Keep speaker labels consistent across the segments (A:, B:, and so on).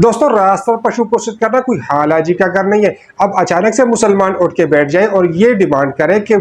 A: दोस्तों, रास्ता पर पशु घोषित करना कोई हालाजी का कर नहीं है। अब अचानक से मुसलमान उठ के बैठ जाए और ये डिमांड करे कि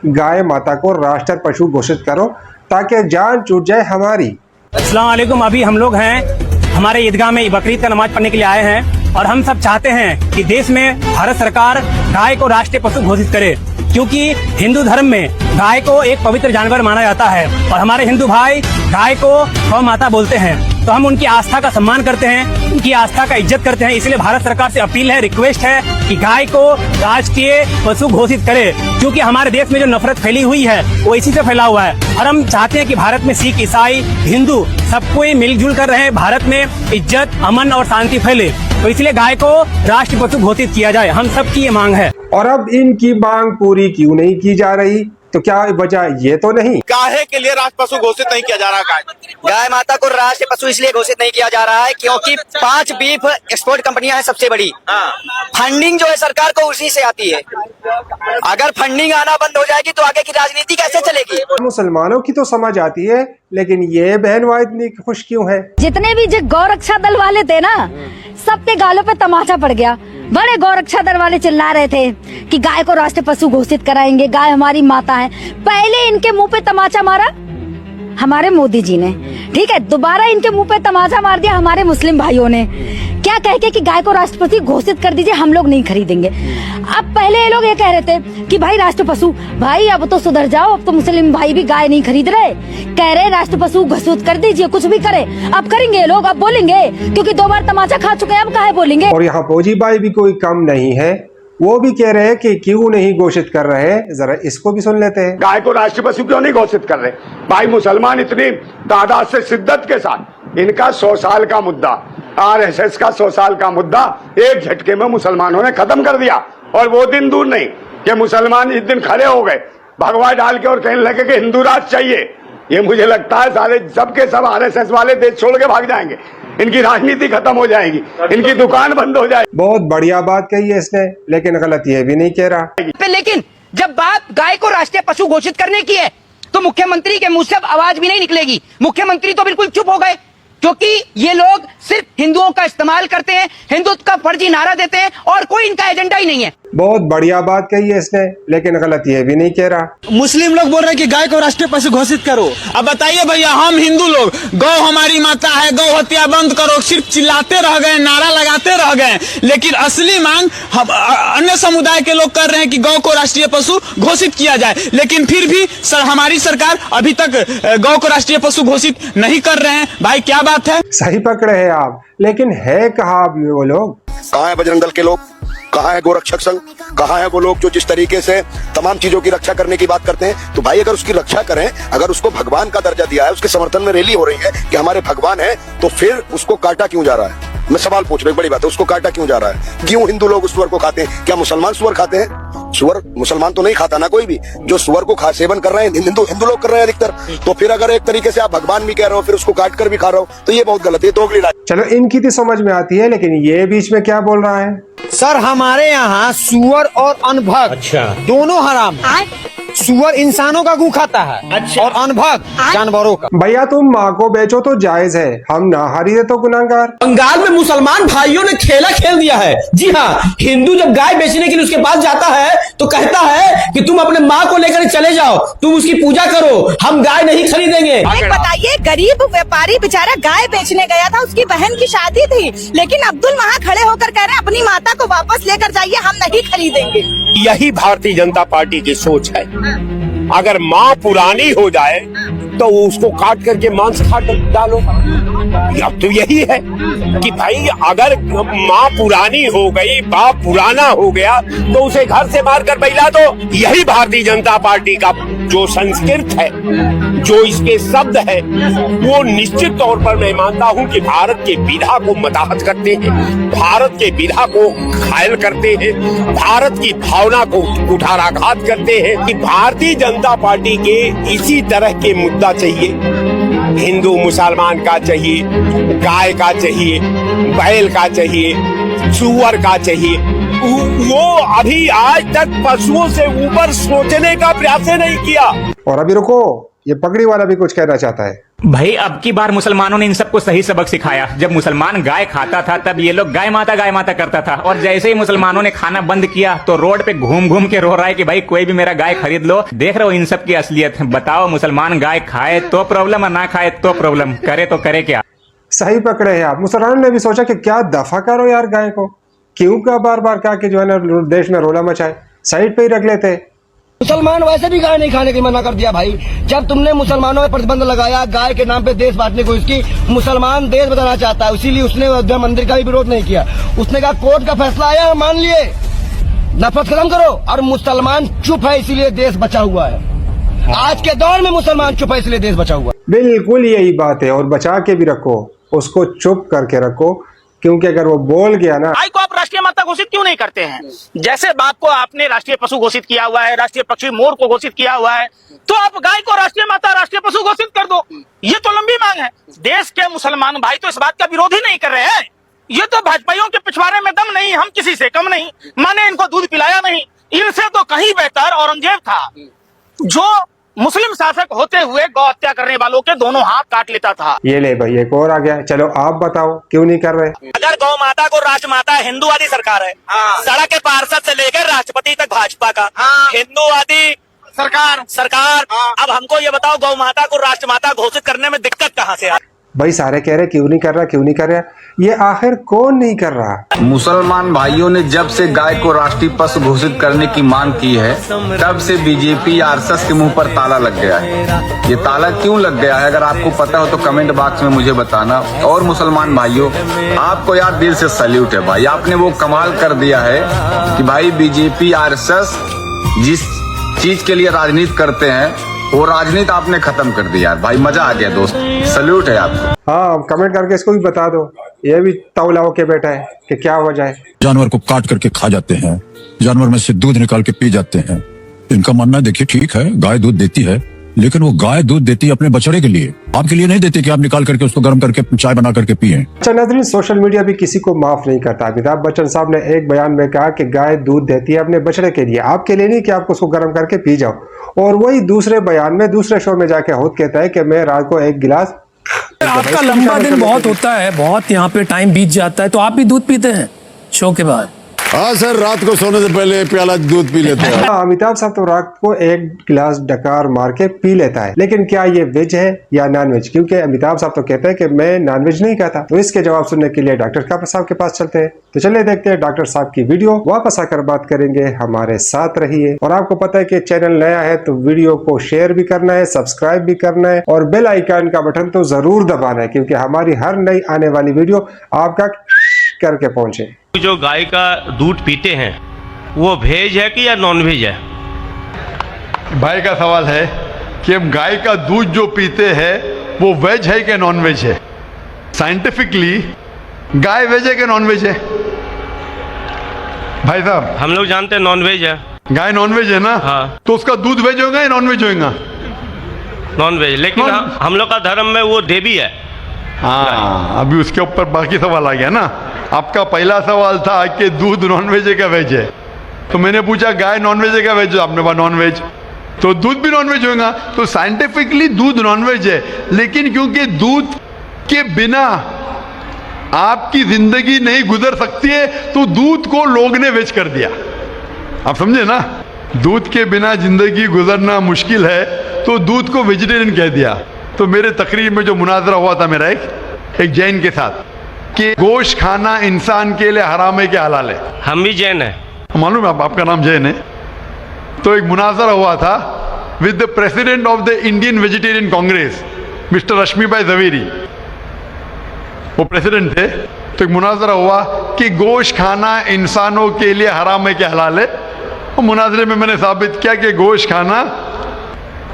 A: गाय माता को राष्ट्र पशु घोषित करो ताकि जान छूट जाए हमारी।
B: अस्सलाम वालेकुम। अभी हम लोग हैं हमारे ईदगाह में बकरीद का नमाज पढ़ने के लिए आए हैं और हम सब चाहते हैं कि देश में भारत सरकार गाय को राष्ट्रीय पशु घोषित करे, क्योंकि हिंदू धर्म में गाय को एक पवित्र जानवर माना जाता है और हमारे हिंदू भाई गाय को गौ माता बोलते हैं। तो हम उनकी आस्था का सम्मान करते हैं, उनकी आस्था का इज्जत करते हैं। इसलिए भारत सरकार से अपील है, रिक्वेस्ट है कि गाय को राष्ट्रीय पशु घोषित करे, क्योंकि हमारे देश में जो नफरत फैली हुई है वो इसी से फैला हुआ है। और हम चाहते हैं कि भारत में सिख, ईसाई, हिंदू सब कोई मिलजुल कर रहे, भारत में इज्जत, अमन और शांति फैले। तो इसलिए गाय को राष्ट्रीय पशु घोषित किया जाए, हम सबकी ये मांग है।
A: और अब इनकी मांग पूरी क्यों नहीं की जा रही? तो क्या वजह ये तो नहीं
C: काहे के लिए राष्ट्र पशु घोषित नहीं किया जा रहा?
D: गाय माता को राष्ट्रीय पशु इसलिए घोषित नहीं किया जा रहा है क्योंकि 5 बीफ एक्सपोर्ट कंपनियां हैं सबसे बड़ी। फंडिंग जो है सरकार को उसी से आती है। अगर फंडिंग आना बंद हो जाएगी तो आगे की राजनीति कैसे चलेगी?
A: मुसलमानों की तो समझ आती है, लेकिन ये बहनवाई इतनी खुश क्यों है?
E: जितने भी जो गौरक्षा दल वाले थे ना, सबके गालों पे तमाचा पड़ गया। बड़े गौरक्षा दल वाले चिल्ला रहे थे कि गाय को राष्ट्रीय पशु घोषित कराएंगे, गाय हमारी माता है। पहले इनके मुंह पे तमाचा मारा हमारे मोदी जी ने, ठीक है। दोबारा इनके मुंह पे तमाचा मार दिया हमारे मुस्लिम भाइयों ने, क्या कह के कि गाय को राष्ट्रपति घोषित कर दीजिए, हम लोग नहीं खरीदेंगे। अब पहले ये लोग ये कह रहे थे कि भाई राष्ट्र पशु, भाई अब तो सुधर जाओ, अब तो मुस्लिम भाई भी गाय नहीं खरीद रहे, कह रहे राष्ट्र पशु घोषित कर दीजिए, कुछ भी करे। अब करेंगे ये लोग, अब बोलेंगे, क्योंकि 2 बार तमाचा खा चुके हैं, अब काहे बोलेंगे।
A: और यहाँ फौजी भाई भी कोई कम नहीं है, वो भी कह रहे हैं कि क्यों नहीं घोषित कर रहे हैं। जरा इसको भी सुन लेते हैं।
F: गाय को राष्ट्रीय पशु क्यों नहीं घोषित कर रहे? भाई मुसलमान इतनी तादाद से शिद्दत के साथ, इनका 100 साल का मुद्दा, आरएसएस का 100 साल का मुद्दा एक झटके में मुसलमानों ने खत्म कर दिया। और वो दिन दूर नहीं कि मुसलमान इस दिन खड़े हो गए भगवा डाल के और कहने लगे कि हिंदू राज चाहिए। ये मुझे लगता है सारे सबके सब आरएसएस वाले देश छोड़ के भाग जाएंगे, इनकी राजनीति खत्म हो जाएगी, इनकी दुकान बंद हो जाएगी।
A: बहुत बढ़िया बात कही है इसने, लेकिन गलत ये भी नहीं कह रहा।
G: लेकिन जब बात गाय को राष्ट्रीय पशु घोषित करने की है तो मुख्यमंत्री के मुंह से अब आवाज भी नहीं निकलेगी। मुख्यमंत्री तो बिल्कुल चुप हो गए, क्योंकि ये लोग सिर्फ हिंदुओं का इस्तेमाल करते हैं, हिंदुत्व का फर्जी नारा देते हैं और कोई इनका एजेंडा ही नहीं है।
A: बहुत बढ़िया बात कही है इसने, लेकिन गलत ये भी नहीं कह रहा।
H: मुस्लिम लोग बोल रहे हैं कि गाय को राष्ट्रीय पशु घोषित करो। अब बताइए भैया, हम हिंदू लोग गौ हमारी माता है, गौ हत्या बंद करो, सिर्फ चिल्लाते रह गए, नारा लगाते रह गए, लेकिन असली मांग अन्य समुदाय के लोग कर रहे हैं कि गौ को राष्ट्रीय पशु घोषित किया जाए। लेकिन फिर भी हमारी सरकार अभी तक गौ को राष्ट्रीय पशु घोषित नहीं कर रहे हैं। भाई क्या बात है?
A: सही पकड़े हैं आप, लेकिन है कहाँ अभी वो लोग?
C: कहाँ है बजरंग दल के लोग? कहाँ है गोरक्षक संघ? कहाँ है वो लोग जो जिस तरीके से तमाम चीजों की रक्षा करने की बात करते हैं? तो भाई अगर उसकी रक्षा करें, अगर उसको भगवान का दर्जा दिया है, उसके समर्थन में रैली हो रही है कि हमारे भगवान है, तो फिर उसको काटा क्यों जा रहा है? मैं सवाल पूछ रहा हूँ, बड़ी बात है, उसको काटा क्यों जा रहा है? क्यों हिंदू लोग उस सुअर को खाते हैं? क्या मुसलमान सुअर खाते हैं? सुअर मुसलमान तो नहीं खाता ना कोई भी। जो सुअर को सेवन कर रहे हैं हिंदू लोग कर रहे हैं अधिकतर। तो फिर अगर एक तरीके से आप भगवान भी कह रहे हो, फिर उसको काट कर भी खा रहे हो, तो ये बहुत गलत है। तो अगली
A: चलो, इनकी तो समझ में आती है, लेकिन ये बीच में क्या बोल रहा है?
H: सर हमारे यहाँ सुअर और अनभक्त दोनों हराम। सुअर इंसानों का गू खाता है और अनभक्त जानवरों का।
A: भैया तुम माँ को बेचो तो जायज है, हम ना खरीदे तो गुनाहगार।
H: बंगाल में मुसलमान भाइयों ने खेला खेल दिया है। जी हाँ, हिंदू जब गाय बेचने के लिए उसके पास जाता है तो कहता है कि तुम अपने माँ को लेकर चले जाओ, तुम उसकी पूजा करो, हम गाय नहीं खरीदेंगे।
I: बताइए, गरीब व्यापारी बेचारा गाय बेचने गया था, उसकी बहन की शादी थी, लेकिन अब्दुल वहाँ खड़े होकर कह रहे हैं अपनी माता को वापस लेकर जाइए, हम नहीं खरीदेंगे।
F: यही भारतीय जनता पार्टी की सोच है। अगर माँ पुरानी हो जाए तो उसको काट करके मांस खा डालो। अब तो यही है कि भाई अगर माँ पुरानी हो गई, बाप पुराना हो गया, तो उसे घर से मार कर बैला दो। यही भारतीय जनता पार्टी का जो संस्कृत है, जो इसके शब्द है, वो निश्चित तौर पर मैं मानता हूँ कि भारत के विधा को मदाहत करते हैं, भारत के विधा को घायल करते हैं, भारत की भावना को कुठाराघात करते हैं। कि भारतीय जनता पार्टी के इसी तरह के मुद्दा चाहिए। हिंदू मुसलमान का चाहिए, गाय का चाहिए, बैल का चाहिए, सुअर का चाहिए। वो अभी आज तक पशुओं से ऊपर सोचने का प्रयास नहीं किया।
A: और अभी रुको, ये पगड़ी वाला भी कुछ कहना चाहता है।
B: भाई अब की बार मुसलमानों ने इन सबको सही सबक सिखाया। जब मुसलमान गाय खाता था तब ये लोग गाय माता करता था, और जैसे ही मुसलमानों ने खाना बंद किया तो रोड पे घूम घूम के रो रहा है कि भाई कोई भी मेरा गाय खरीद लो। देख रहे हो इन सब की असलियत। बताओ, मुसलमान गाय खाए तो प्रॉब्लम और ना खाए तो प्रॉब्लम, करे तो करे क्या।
A: सही पकड़े हैं आप। मुसलमानों ने भी सोचा कि क्या दफा करो यार गाय को, क्यों का बार बार क्या कि जो है ना देश में रोला मचाए, साइड पे ही रख लेते।
J: मुसलमान वैसे भी गाय नहीं खाने की मना कर दिया भाई। जब तुमने मुसलमानों पर प्रतिबंध लगाया, गाय के नाम पे देश बांटने को, इसकी मुसलमान देश बताना चाहता है, इसीलिए उसने अयोध्या मंदिर का भी विरोध नहीं किया। उसने कहा कोर्ट का फैसला आया, मान लिए, नफरत खत्म करो। और मुसलमान चुप है, इसीलिए देश बचा हुआ है। आज के दौर में मुसलमान चुप है, इसलिए देश बचा हुआ है।
A: बिल्कुल यही बात है, और बचा के भी रखो, उसको चुप करके रखो, क्योंकि अगर वो बोल गया ना।
K: गाय को आप राष्ट्रीय माता घोषित क्यों नहीं करते हैं? जैसे बाघ को आपने राष्ट्रीय पशु घोषित किया हुआ है, राष्ट्रीय पक्षी मोर को घोषित किया हुआ है, तो आप गाय को राष्ट्रीय माता, राष्ट्रीय पशु घोषित कर दो। ये तो लंबी मांग है। देश के मुसलमान भाई तो इस बात का विरोध ही नहीं कर रहे हैं। ये तो भाजपाइयों के पिछवाड़े में दम नहीं, हम किसी से कम नहीं, माने इनको दूध पिलाया नहीं। इनसे तो कहीं बेहतर औरंगजेब था, जो मुस्लिम शासक होते हुए गौ हत्या करने वालों के दोनों हाथ काट लेता था।
A: ये ले भाई, एक और आ गया। चलो आप बताओ क्यों नहीं कर रहे।
K: अगर गौ माता को राष्ट्रमाता, हिंदूवादी सरकार है, सड़क के पार्षद से लेकर राष्ट्रपति तक भाजपा का, हिंदूवादी सरकार। अब हमको ये बताओ, गौ माता को राष्ट्रमाता घोषित करने में दिक्कत कहाँ से आई?
A: भाई सारे कह रहे क्यों नहीं कर रहा, ये आखिर कौन नहीं कर रहा।
L: मुसलमान भाइयों ने जब से गाय को राष्ट्रीय पशु घोषित करने की मांग की है, तब से बीजेपी आरएसएस के मुंह पर ताला लग गया है। ये ताला क्यों लग गया है, अगर आपको पता हो तो कमेंट बॉक्स में मुझे बताना। और मुसलमान भाइयों, आपको यार दिल से सैल्यूट है भाई, आपने वो कमाल कर दिया है कि भाई बीजेपी आरएसएस जिस चीज के लिए राजनीति करते हैं, वो राजनीति आपने खत्म कर दिया भाई। मजा आ गया दोस्त, सल्यूट है आपको।
A: हाँ, कमेंट करके इसको भी बता दो, ये भी तौला होके बैठा है कि क्या हो जाए।
M: जानवर को काट करके खा जाते हैं, जानवर में से दूध निकाल के पी जाते हैं। इनका मानना देखिए ठीक है, गाय दूध देती है, लेकिन वो गाय दूध देती है अपने बछड़े के लिए, आपके लिए नहीं देती कि आप निकाल करके उसको गर्म करके चाय बना करके पिए।
A: अच्छा नाज़रीन, सोशल मीडिया भी किसी को माफ नहीं करता। अमिताभ बच्चन साहब ने एक बयान में कहा कि गाय दूध देती है अपने बछड़े के लिए, आपके लिए नहीं कि आपको उसको गर्म करके पी जाओ। और वही दूसरे बयान में दूसरे शो में जाके खुद कहता है कि मैं रात को एक गिलास।
N: आपका लंबा दिन बहुत होता है, बहुत यहाँ पे टाइम बीत जाता है, तो आप भी दूध पीते हैं शो के बाद?
M: हाँ सर, रात को सोने से पहले प्याला दूध पी लेते हैं।
A: अमिताभ साहब तो रात को एक गिलास डकार मार के पी लेता है, लेकिन क्या ये वेज है या नॉन वेज? क्योंकि अमिताभ साहब तो कहते हैं कि मैं नॉन वेज नहीं खाता। तो इसके जवाब सुनने के लिए डॉक्टर साहब के पास चलते हैं। तो चलिए देखते हैं डॉक्टर साहब की वीडियो, वापस आकर बात करेंगे। हमारे साथ रहिए। और आपको पता है कि चैनल नया है तो वीडियो को शेयर भी करना है, सब्सक्राइब भी करना है, और बेल आइकन का बटन तो जरूर दबाना है, क्योंकि हमारी हर नई आने वाली वीडियो आपका करके पहुंचे।
O: जो गाय का दूध पीते हैं वो वेज है कि या नॉन वेज है?
P: भाई का सवाल है कि हम गाय का दूध जो पीते हैं वो वेज है कि नॉन वेज है। साइंटिफिकली गाय वेज है कि नॉन वेज है? भाई साहब,
O: हम लोग जानते हैं नॉन वेज है।
P: गाय नॉन वेज है ना?
O: हाँ।
P: तो उसका दूध वेज होगा या नॉन वेज होगा?
O: नॉन वेज, लेकिन हम लोग का धर्म में वो देवी है।
P: हाँ, अभी उसके ऊपर बाकी सवाल आ गया ना। आपका पहला सवाल था कि दूध नॉन वेज है क्या वेज है, तो मैंने पूछा गाय नॉन वेज है क्या वेज, आपने कहा नॉन वेज, तो दूध भी नॉन वेज होगा। तो साइंटिफिकली दूध नॉन वेज है, लेकिन क्योंकि दूध के बिना आपकी जिंदगी नहीं गुजर सकती है, तो दूध को लोग ने वेज कर दिया। आप समझे ना, दूध के बिना जिंदगी गुजरना मुश्किल है, तो दूध को वेजिटेरियन कह दिया। तो मेरे तकरीर में जो मुनाजरा हुआ था मेरा एक जैन के साथ कि गोश्त खाना इंसान के लिए हराम है कि हलाल है।
O: हम भी जैन है,
P: मालूम है आपका नाम जैन है। तो एक मुनाजरा हुआ था with the president of the Indian Vegetarian Congress, mister Rashmi bhai Javeri, वो प्रेसिडेंट थे। तो एक मुनाजरा हुआ कि गोश्त खाना इंसानों के लिए हराम है कि हलाल है। और मुनाजरे में मैंने साबित किया कि गोश्त खाना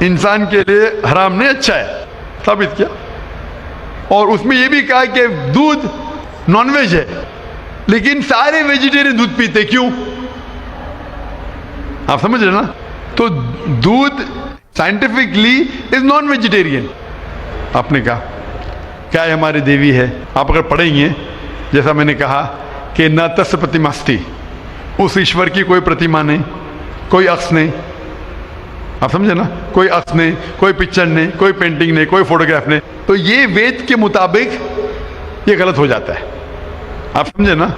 P: इंसान के लिए हराम नहीं, अच्छा है, साबित किया। और उसमें यह भी कहा कि दूध नॉनवेज है, लेकिन सारे वेजिटेरियन दूध पीते, क्यों? आप समझ रहे ना? तो दूध साइंटिफिकली इज नॉन वेजिटेरियन। आपने कहा क्या है, हमारी देवी है। आप अगर पढ़ेंगे, जैसा मैंने कहा कि न तस् प्रतिमास्ति, उस ईश्वर की कोई प्रतिमा नहीं, कोई अक्स नहीं। आप समझे ना, कोई अक्स नहीं, कोई पिक्चर नहीं, कोई पेंटिंग नहीं, कोई फोटोग्राफ नहीं, तो ये वेद के मुताबिक ये गलत हो जाता है। आप समझे ना।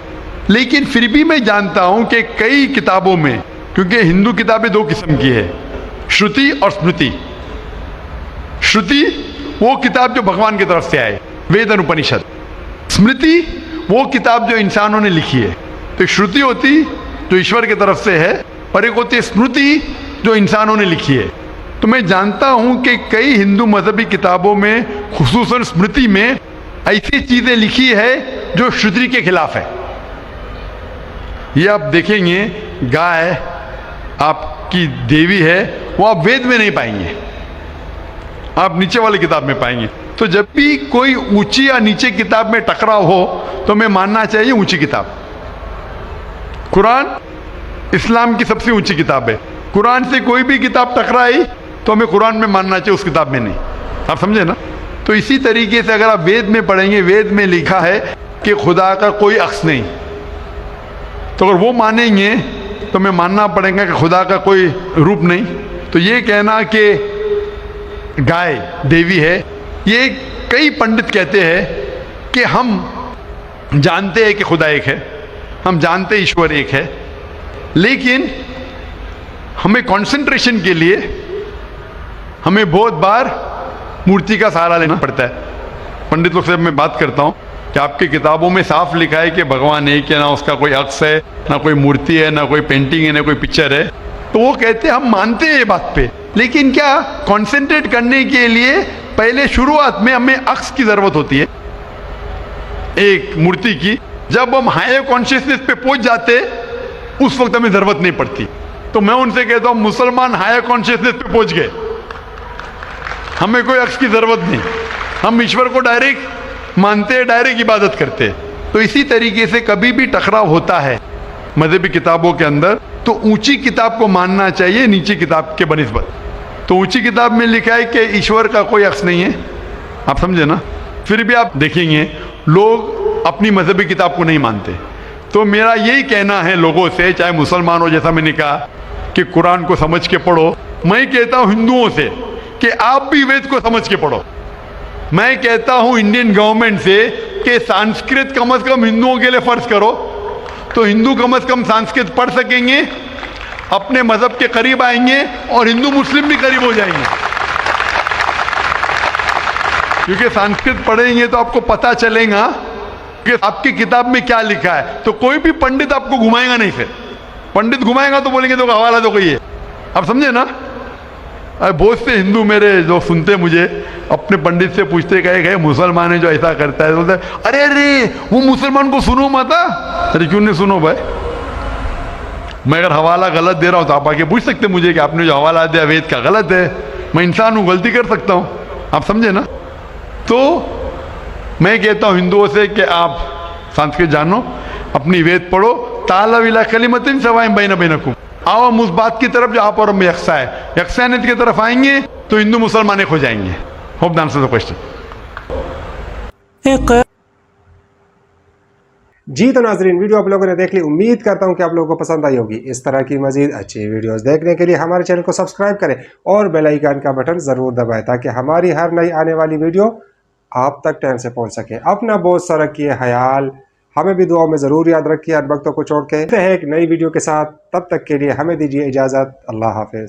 P: लेकिन फिर भी मैं जानता हूं कि कई किताबों में, क्योंकि हिंदू किताबें दो किस्म की है, श्रुति और स्मृति। श्रुति वो किताब जो भगवान की तरफ से आए, वेद और उपनिषद। स्मृति वो किताब जो इंसानों ने लिखी है। तो श्रुति होती जो ईश्वर की तरफ से है, और एक होती है स्मृति जो इंसानों ने लिखी है। तो मैं जानता हूं कि कई हिंदू मजहबी किताबों में, खुसूसन स्मृति में, ऐसी चीजें लिखी है जो श्रुति के खिलाफ है। ये आप देखेंगे, गाय आपकी देवी है, वो आप वेद में नहीं पाएंगे, आप नीचे वाली किताब में पाएंगे। तो जब भी कोई ऊंची या नीचे किताब में टकराव हो तो हमें मानना चाहिए ऊंची किताब। कुरान इस्लाम की सबसे ऊंची किताब है। कुरान से कोई भी किताब टकराई तो हमें कुरान में मानना चाहिए, उस किताब में नहीं। आप समझे ना। तो इसी तरीके से अगर आप वेद में पढ़ेंगे, वेद में लिखा है कि खुदा का कोई अक्स नहीं, तो अगर वो मानेंगे तो हमें मानना पड़ेगा कि खुदा का कोई रूप नहीं। तो ये कहना कि गाय देवी है, ये कई पंडित कहते हैं कि हम जानते हैं कि खुदा एक है, हम जानते हैं ईश्वर एक है, लेकिन हमें कंसंट्रेशन के लिए हमें बहुत बार मूर्ति का सहारा लेना पड़ता है। पंडित लोग से मैं बात करता हूँ कि आपकी किताबों में साफ लिखा है कि भगवान एक है, ना उसका कोई अक्स है, ना कोई मूर्ति है, ना कोई पेंटिंग है, ना कोई पिक्चर है। तो वो कहते हैं हम मानते हैं ये बात पे, लेकिन क्या कंसंट्रेट करने के लिए पहले शुरुआत में हमें अक्स की जरूरत होती है, एक मूर्ति की। जब हम हायर कॉन्शियसनेस पे पहुंच जाते उस वक्त हमें जरूरत नहीं पड़ती। तो मैं उनसे कहता हूं मुसलमान हायर कॉन्शियसनेस पे पहुंच गए, हमें कोई अक्स की जरूरत नहीं, हम ईश्वर को डायरेक्ट मानते हैं, डायरेक्ट इबादत करते हैं। तो इसी तरीके से कभी भी टकराव होता है मजहबी किताबों के अंदर तो ऊंची किताब को मानना चाहिए नीची किताब के बनिस्बत। तो ऊंची किताब में लिखा है कि ईश्वर का कोई अक्स नहीं है, आप समझे ना। फिर भी आप देखेंगे लोग अपनी मजहबी किताब को नहीं मानते। तो मेरा यही कहना है लोगों से, चाहे मुसलमान हो, जैसा मैंने कहा कि कुरान को समझ के पढ़ो, मैं कहता हूं हिंदुओं से कि आप भी वेद को समझ के पढ़ो। मैं कहता हूं इंडियन गवर्नमेंट से कि संस्कृत कम से कम हिंदुओं के लिए फर्ज करो, तो हिंदू कम से कम संस्कृत पढ़ सकेंगे, अपने मजहब के करीब आएंगे और हिंदू मुस्लिम भी करीब हो जाएंगे। क्योंकि संस्कृत पढ़ेंगे तो आपको पता चलेगा कि आपकी किताब में क्या लिखा है। तो कोई भी पंडित आपको घुमाएगा नहीं, फिर पंडित घुमाएगा तो बोलेंगे तो हवाला दो कोई है, आप समझे ना। बहुत से हिंदू मेरे जो सुनते मुझे अपने पंडित से पूछते गए मुसलमान है जो ऐसा करता है, बोलते अरे अरे वो मुसलमान को सुनो मत। अरे क्यों नहीं सुनो भाई, मैं अगर हवाला गलत दे रहा हूं तो आप आके पूछ सकते मुझे कि आपने जो हवाला दिया वेद का गलत है। मैं इंसान हूं, गलती कर सकता हूं, आप समझे ना। तो मैं कहता हूं हिंदुओं से कि आप संस्कृत जानो, अपनी वेद पढ़ो, ताला विला कलिमतिन सवाइन बैना बैनकुम। आओ हम उस बात की तरफ जो आप और हम यकसा है, यकसानियत की तरफ आएंगे तो हिंदू मुसलमान एक हो जाएंगे। Hope the answer the question.
A: जी तो नाजरीन, वीडियो आप लोगों ने देख ली, उम्मीद करता हूं कि आप लोगों को पसंद आई होगी। इस तरह की मजीद अच्छी वीडियोस देखने के लिए हमारे चैनल को सब्सक्राइब करें और बेल आइकन का बटन जरूर दबाएं ताकि हमारी हर नई आने वाली वीडियो आप तक टाइम से पहुंच सके। अपना बहुत सारा रखिए ख्याल, हमें भी दुआओं में ज़रूर याद रखिए हर वक्तों को छोड़ के। एक नई वीडियो के साथ, तब तक के लिए हमें दीजिए इजाज़त। अल्लाह हाफिज़।